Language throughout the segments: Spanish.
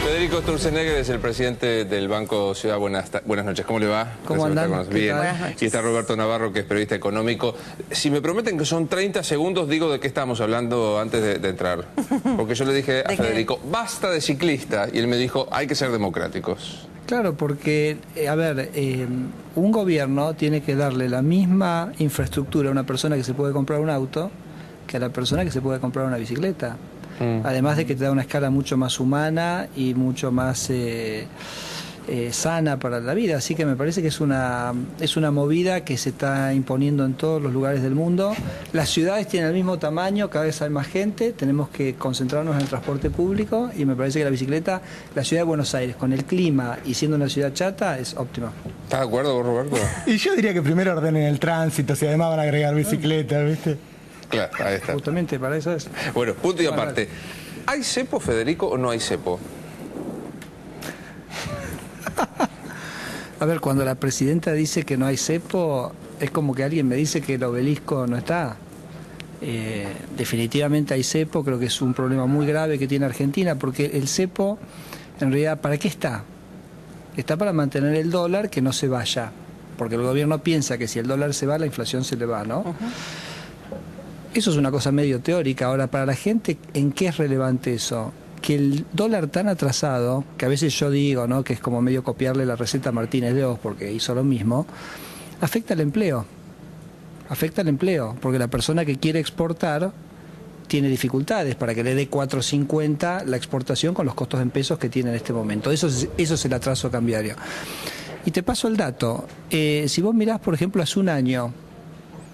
Federico Sturzenegger es el presidente del Banco Ciudad. Buenas noches, ¿cómo le va? ¿Cómo andan? Bien. Y está Roberto Navarro, que es periodista económico. Si me prometen que son 30 segundos, digo de qué estábamos hablando antes de entrar. Porque yo le dije a Federico, basta de ciclista. Y él me dijo, hay que ser democráticos. Claro, porque, un gobierno tiene que darle la misma infraestructura a una persona que se puede comprar un auto que a la persona que se puede comprar una bicicleta. Además de que te da una escala mucho más humana y mucho más sana para la vida. Así que me parece que es una movida que se está imponiendo en todos los lugares del mundo. Las ciudades tienen el mismo tamaño, cada vez hay más gente, tenemos que concentrarnos en el transporte público y me parece que la bicicleta, la ciudad de Buenos Aires, con el clima y siendo una ciudad chata, es óptima. ¿Estás de acuerdo vos, Roberto? Y yo diría que primero ordenen el tránsito, si además van a agregar bicicletas, ¿viste? Claro, ahí está. Justamente para eso es. Bueno, punto y aparte. ¿Hay cepo, Federico, o no hay cepo? A ver, cuando la presidenta dice que no hay cepo, es como que alguien me dice que el obelisco no está. Definitivamente hay cepo, creo que es un problema muy grave que tiene Argentina, porque el cepo, en realidad, ¿para qué está? Está para mantener el dólar que no se vaya, porque el gobierno piensa que si el dólar se va, la inflación se le va, ¿no? Eso es una cosa medio teórica. Ahora, para la gente, ¿en qué es relevante eso? Que el dólar tan atrasado, que a veces yo digo, ¿no?, que es como medio copiarle la receta a Martínez de Oz porque hizo lo mismo, afecta al empleo. Afecta al empleo, porque la persona que quiere exportar tiene dificultades para que le dé 4.50 la exportación con los costos en pesos que tiene en este momento. Eso es el atraso cambiario. Y te paso el dato. Si vos mirás, por ejemplo, hace un año,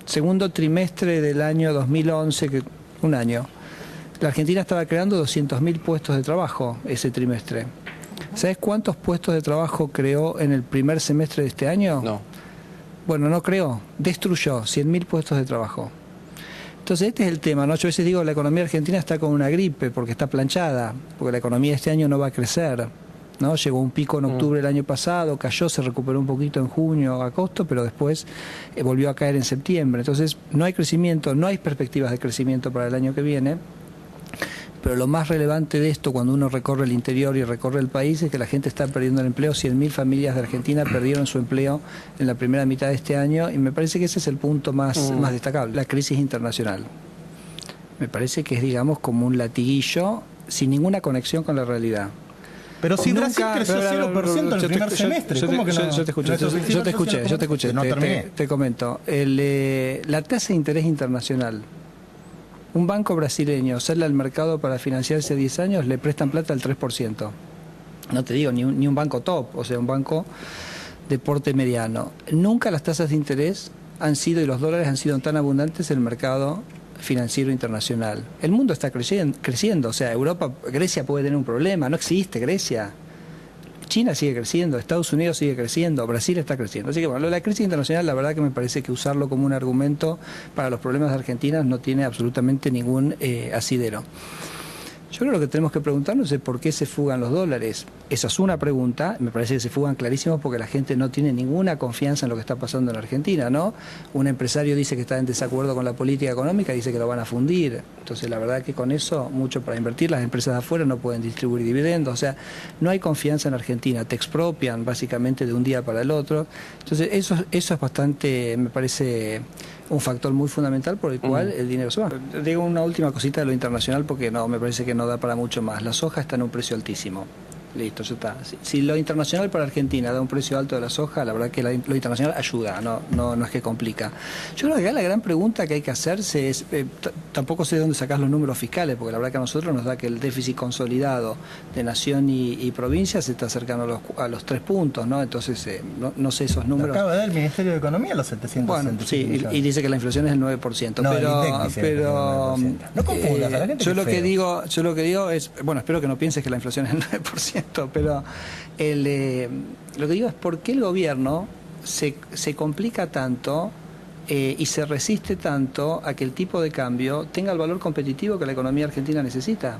segundo trimestre del año 2011, un año, la Argentina estaba creando 200.000 puestos de trabajo ese trimestre. ¿Sabes cuántos puestos de trabajo creó en el primer semestre de este año? No. Bueno, no creó, destruyó 100.000 puestos de trabajo. Entonces este es el tema, ¿no? Yo a veces digo, la economía argentina está con una gripe porque está planchada, porque la economía de este año no va a crecer, ¿no? Llegó un pico en octubre del año pasado, cayó, se recuperó un poquito en junio, agosto, pero después volvió a caer en septiembre. Entonces no hay crecimiento, no hay perspectivas de crecimiento para el año que viene. Pero lo más relevante de esto, cuando uno recorre el interior y recorre el país, es que la gente está perdiendo el empleo. 100.000 familias de Argentina perdieron su empleo en la primera mitad de este año y me parece que ese es el punto más destacable. La crisis internacional. Me parece que es, digamos, como un latiguillo sin ninguna conexión con la realidad. Pero si Brasil creció 0% en el primer semestre, ¿cómo que no? Yo te escuché, te comento. La tasa de interés internacional. Un banco brasileño sale al mercado para financiarse 10 años, le prestan plata al 3%. No te digo ni un banco top, o sea, un banco de porte mediano. Nunca las tasas de interés han sido, y los dólares han sido tan abundantes en el mercado financiero internacional. El mundo está creciendo, o sea, Grecia puede tener un problema, no existe Grecia. China sigue creciendo, Estados Unidos sigue creciendo, Brasil está creciendo. Así que bueno, la crisis internacional, la verdad que me parece que usarlo como un argumento para los problemas de Argentina no tiene absolutamente ningún asidero. Yo creo que lo que tenemos que preguntarnos es por qué se fugan los dólares. Esa es una pregunta, me parece que se fugan clarísimos porque la gente no tiene ninguna confianza en lo que está pasando en Argentina, ¿no? Un empresario dice que está en desacuerdo con la política económica, dice que lo van a fundir. Entonces la verdad que con eso, mucho para invertir, las empresas de afuera no pueden distribuir dividendos, o sea, no hay confianza en Argentina, te expropian básicamente de un día para el otro. Entonces eso es bastante, me parece, un factor muy fundamental por el cual el dinero se va. Digo una última cosita de lo internacional porque no, me parece que no da para mucho más. La soja está en un precio altísimo. Listo, ya está. Si lo internacional para Argentina da un precio alto de la soja, la verdad que lo internacional ayuda, no es que complica. Yo creo que acá la gran pregunta que hay que hacerse es, tampoco sé de dónde sacás los números fiscales, porque la verdad que a nosotros nos da que el déficit consolidado de nación y provincia se está acercando a los 3 puntos, ¿no? Entonces, no sé esos números. Acaba de dar el Ministerio de Economía los 700. Bueno, sí, y dice que la inflación es el 9%. No, pero no confundas a la gente. Yo lo que digo es, bueno, espero que no pienses que la inflación es el 9%. Pero lo que digo es por qué el gobierno se complica tanto y se resiste tanto a que el tipo de cambio tenga el valor competitivo que la economía argentina necesita.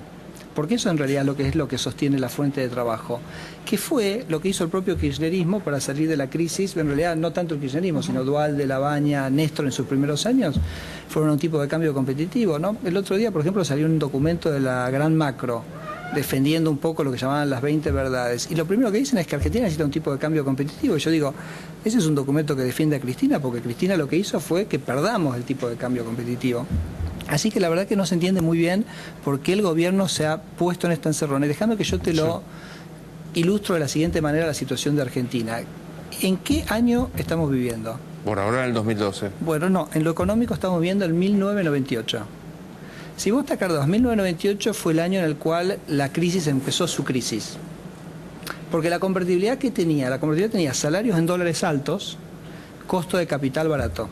Porque eso en realidad es lo que sostiene la fuente de trabajo, que fue lo que hizo el propio kirchnerismo para salir de la crisis. En realidad no tanto el kirchnerismo, sino Duhalde, Labaña, Néstor en sus primeros años fueron un tipo de cambio competitivo, ¿no? El otro día, por ejemplo, salió un documento de la Gran Macro, defendiendo un poco lo que llamaban las 20 verdades. Y lo primero que dicen es que Argentina necesita un tipo de cambio competitivo. Y yo digo, ese es un documento que defiende a Cristina, porque Cristina lo que hizo fue que perdamos el tipo de cambio competitivo. Así que la verdad que no se entiende muy bien por qué el gobierno se ha puesto en esta encerrona. Y dejando que yo te lo ilustro de la siguiente manera la situación de Argentina. ¿En qué año estamos viviendo? Por ahora en el 2012. Bueno, no, en lo económico estamos viviendo el 1998. Si vos te acordás, 1998 fue el año en el cual la crisis empezó su crisis. Porque la convertibilidad que tenía, salarios en dólares altos, costo de capital barato.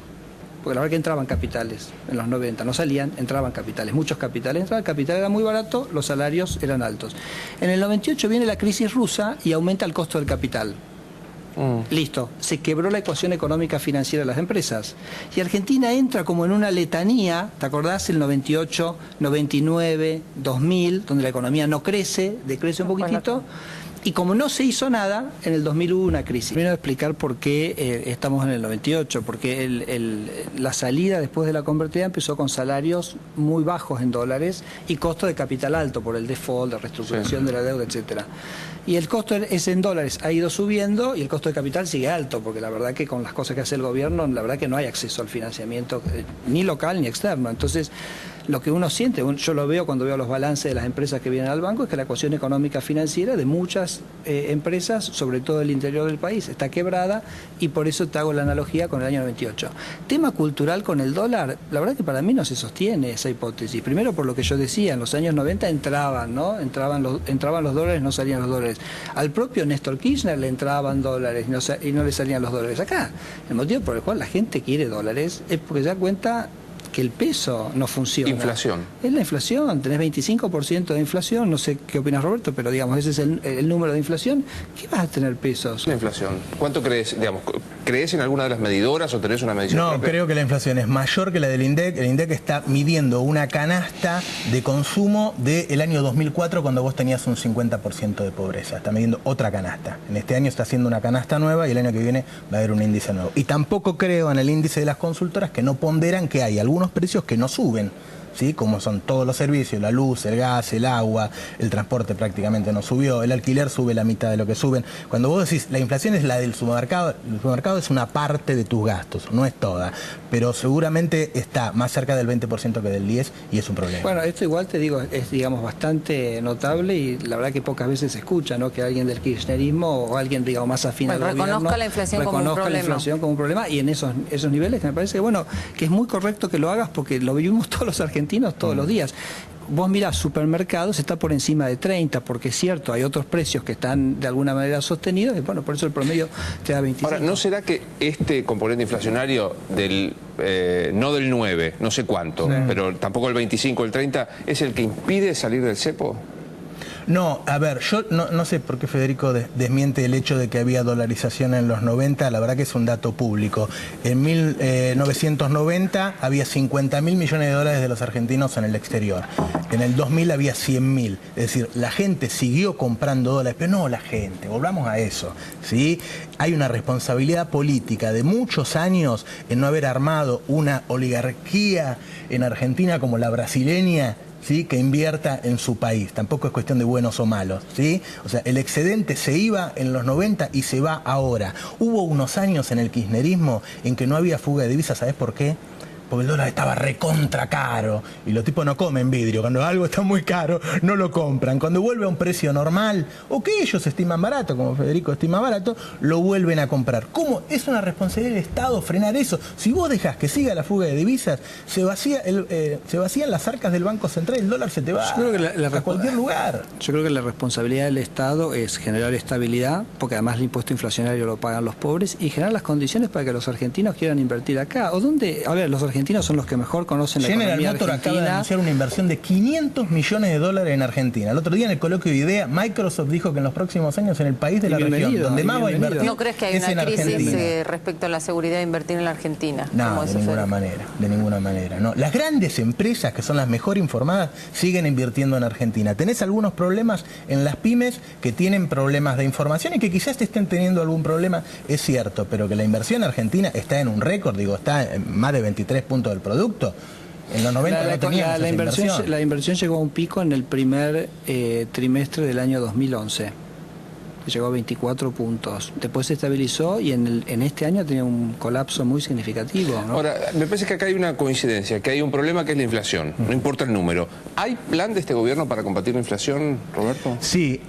Porque la verdad que entraban capitales en los 90, no salían, entraban capitales, muchos capitales. Entraba, el capital era muy barato, los salarios eran altos. En el 98 viene la crisis rusa y aumenta el costo del capital. Listo, se quebró la ecuación económica financiera de las empresas. Y Argentina entra como en una letanía, ¿te acordás? El 98, 99, 2000, donde la economía no crece, decrece un poquitito. Y como no se hizo nada, en el 2000 hubo una crisis. Primero explicar por qué estamos en el 98, porque la salida después de la convertida empezó con salarios muy bajos en dólares y costo de capital alto por el default, la reestructuración de la deuda, etcétera. Y el costo es en dólares, ha ido subiendo y el costo de capital sigue alto, porque la verdad que con las cosas que hace el gobierno, la verdad que no hay acceso al financiamiento ni local ni externo. Entonces, lo que uno siente, yo lo veo cuando veo los balances de las empresas que vienen al banco, es que la ecuación económica financiera de muchas empresas, sobre todo del interior del país, está quebrada, y por eso te hago la analogía con el año 98. Tema cultural con el dólar, la verdad que para mí no se sostiene esa hipótesis. Primero por lo que yo decía, en los años 90 entraban los dólares, no salían los dólares. Al propio Néstor Kirchner le entraban dólares y no le salían los dólares. Acá, el motivo por el cual la gente quiere dólares es porque se da cuenta que el peso no funciona. Inflación. Es la inflación, tenés 25% de inflación, no sé qué opinas, Roberto, pero digamos, ese es el número de inflación. ¿Qué vas a tener pesos? La inflación. ¿Cuánto crees, digamos, crees en alguna de las medidoras o tenés una medición? No, propia? creo que la inflación es mayor que la del INDEC. El INDEC está midiendo una canasta de consumo del año 2004, cuando vos tenías un 50% de pobreza. Está midiendo otra canasta. En este año está haciendo una canasta nueva y el año que viene va a haber un índice nuevo. Y tampoco creo en el índice de las consultoras, que no ponderan que hay algunos precios que no suben, ¿sí? Como son todos los servicios, la luz, el gas, el agua, el transporte prácticamente no subió, el alquiler sube la mitad de lo que suben. Cuando vos decís la inflación es la del supermercado, el supermercado es una parte de tus gastos, no es toda, pero seguramente está más cerca del 20% que del 10% y es un problema. Bueno, esto igual te digo, es digamos bastante notable y la verdad que pocas veces se escucha, ¿no? Que alguien del kirchnerismo o alguien digamos más afín al gobierno reconozca la inflación como un problema y en esos niveles que me parece que bueno, que es muy correcto que lo hagas porque lo vivimos todos los argentinos todos los días. Vos mirás, supermercados está por encima de 30, porque es cierto, hay otros precios que están de alguna manera sostenidos, y bueno, por eso el promedio te da 25. Ahora, ¿no será que este componente inflacionario del no del 9, no sé cuánto, pero tampoco el 25, el 30, es el que impide salir del cepo? No, a ver, yo no sé por qué Federico desmiente el hecho de que había dolarización en los 90, la verdad que es un dato público. En 1990 había 50.000 millones de dólares de los argentinos en el exterior. En el 2000 había 100.000. Es decir, la gente siguió comprando dólares, pero no la gente, volvamos a eso, ¿sí? Hay una responsabilidad política de muchos años en no haber armado una oligarquía en Argentina como la brasileña, ¿sí? Que invierta en su país. Tampoco es cuestión de buenos o malos, ¿sí? O sea, el excedente se iba en los 90 y se va ahora. Hubo unos años en el kirchnerismo en que no había fuga de divisas, ¿sabés por qué? Porque el dólar estaba recontra caro y los tipos no comen vidrio. Cuando algo está muy caro, no lo compran. Cuando vuelve a un precio normal, o que ellos estiman barato, como Federico estima barato, lo vuelven a comprar. ¿Cómo? Es una responsabilidad del Estado frenar eso. Si vos dejás que siga la fuga de divisas, se vacían las arcas del Banco Central y el dólar se te va a cualquier lugar. Yo creo que la responsabilidad del Estado es generar estabilidad, porque además el impuesto inflacionario lo pagan los pobres, y generar las condiciones para que los argentinos quieran invertir acá. ¿O dónde? A ver, los argentinos son los que mejor conocen la economía argentina. General Motors acaba de anunciar una inversión de 500 millones de dólares en Argentina. El otro día en el coloquio de IDEA, Microsoft dijo que en los próximos años en el país de la región donde más va a invertir ¿No crees que hay una crisis respecto a la seguridad de invertir en la Argentina? No, de ninguna manera. No. Las grandes empresas, que son las mejor informadas, siguen invirtiendo en Argentina. Tenés algunos problemas en las pymes que tienen problemas de información y que quizás te estén teniendo algún problema, es cierto, pero que la inversión argentina está en un récord, digo, está en más de 23 puntos del producto. En los 90 no teníamos esa inversión. La inversión llegó a un pico en el primer trimestre del año 2011. Llegó a 24 puntos. Después se estabilizó y en este año tenía un colapso muy significativo, ¿no? Ahora, me parece que acá hay una coincidencia, que hay un problema que es la inflación, no importa el número. ¿Hay plan de este gobierno para combatir la inflación, Roberto? Sí,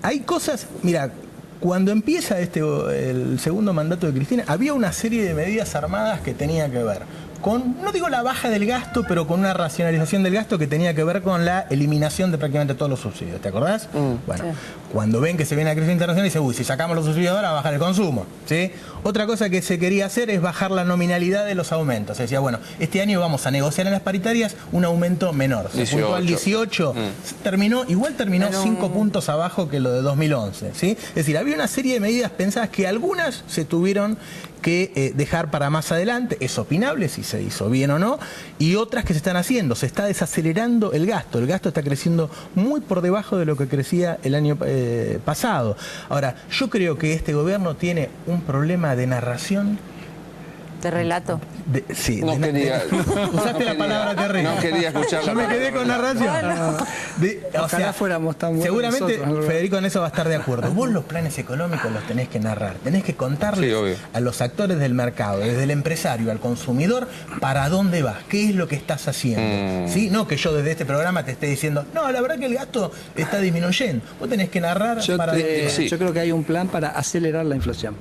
hay cosas, mira, cuando empieza el segundo mandato de Cristina, había una serie de medidas armadas que tenía que ver con, no digo la baja del gasto, pero con una racionalización del gasto que tenía que ver con la eliminación de prácticamente todos los subsidios. ¿Te acordás? Bueno, sí. Cuando ven que se viene la crisis internacional, dicen, uy, si sacamos los subsidios ahora, va a bajar el consumo, ¿sí? Otra cosa que se quería hacer es bajar la nominalidad de los aumentos. Se decía, bueno, este año vamos a negociar en las paritarias un aumento menor. Se puntó al 18, terminó 5 puntos abajo que lo de 2011, ¿sí? Es decir, había una serie de medidas pensadas que algunas se tuvieron que dejar para más adelante, es opinable si se hizo bien o no, y otras que se están haciendo. Se está desacelerando el gasto está creciendo muy por debajo de lo que crecía el año pasado. Ahora, yo creo que este gobierno tiene un problema de narración. ¿De relato? Sí. No quería. Usaste la palabra terrible. No quería escucharla. Yo me quedé con narración. O sea, fuéramos tan buenos seguramente nosotros, Federico en eso va a estar de acuerdo. Vos los planes económicos los tenés que narrar. Tenés que contarles a los actores del mercado, desde el empresario al consumidor, para dónde vas, qué es lo que estás haciendo. ¿Sí? No que yo desde este programa te esté diciendo, no, la verdad que el gasto está disminuyendo. Vos tenés que narrar yo creo que hay un plan para acelerar la inflación.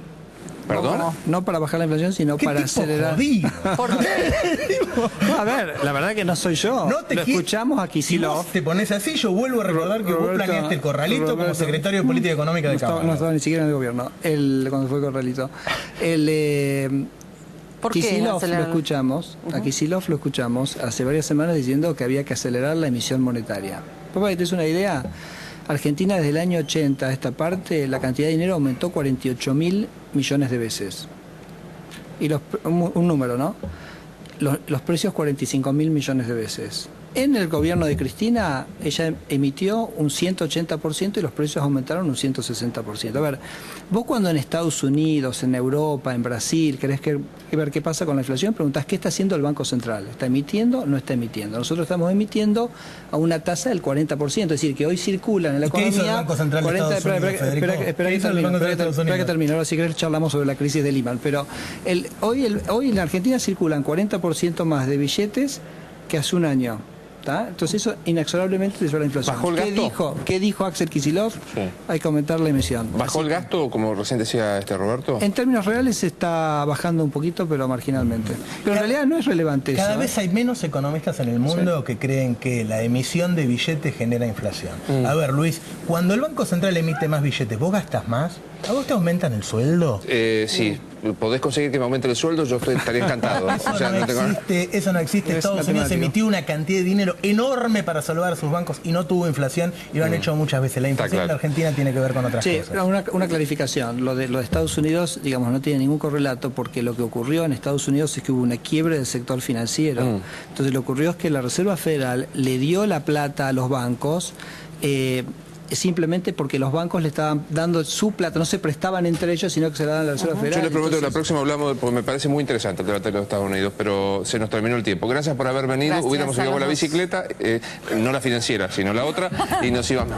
¿Perdón? No para bajar la inflación, sino para acelerar. ¿Por qué? A ver, la verdad que no soy yo. Lo escuchamos aquí. Si vos te pones así, yo vuelvo a recordar que vos planeaste el Corralito como secretario de Política Económica de Cámara. No estaba ni siquiera en el gobierno, cuando fue Corralito. ¿Por qué Kicillof lo escuchamos, a Kicillof lo escuchamos hace varias semanas diciendo que había que acelerar la emisión monetaria. Para que te des una idea, Argentina desde el año 80 a esta parte, la cantidad de dinero aumentó 48.000 millones de veces. Y un número, ¿no? Los precios 45.000 millones de veces. En el gobierno de Cristina, ella emitió un 180% y los precios aumentaron un 160%. A ver, vos cuando en Estados Unidos, en Europa, en Brasil, querés ver qué pasa con la inflación, preguntás qué está haciendo el Banco Central. ¿Está emitiendo o no está emitiendo? Nosotros estamos emitiendo a una tasa del 40%, es decir, que hoy circulan en la economía... ¿Qué hizo el Banco Central de Estados Unidos, Federico? Espera que termine. Ahora si querés charlamos sobre la crisis de Lehman. Pero hoy en Argentina circulan 40% más de billetes que hace un año. Entonces eso inexorablemente te sube la inflación. ¿Bajó el gasto? ¿Qué dijo Axel Kicillof? Sí. Hay que aumentar la emisión. ¿Bajó el gasto, como recién decía Roberto? En términos reales está bajando un poquito, pero marginalmente. Pero en realidad no es relevante eso. Cada vez hay menos economistas en el mundo que creen que la emisión de billetes genera inflación. A ver, Luis, cuando el Banco Central emite más billetes, ¿vos gastas más? ¿A vos te aumentan el sueldo? Sí. ¿Podés conseguir que me aumente el sueldo? Yo estaría encantado. Eso no existe. Estados Unidos emitió una cantidad de dinero enorme para salvar a sus bancos y no tuvo inflación y lo han hecho muchas veces. La inflación en la Argentina tiene que ver con otras cosas. Una clarificación. Lo de Estados Unidos, digamos, no tiene ningún correlato porque lo que ocurrió en Estados Unidos es que hubo una quiebre del sector financiero. Entonces lo que ocurrió es que la Reserva Federal le dio la plata a los bancos simplemente porque los bancos le estaban dando su plata, no se prestaban entre ellos, sino que se la daban a la Reserva Federal. Yo les prometo que la próxima hablamos, porque me parece muy interesante el debate de los Estados Unidos, pero se nos terminó el tiempo. Gracias por haber venido. Hubiéramos ido con la bicicleta, no la financiera, sino la otra, y nos íbamos.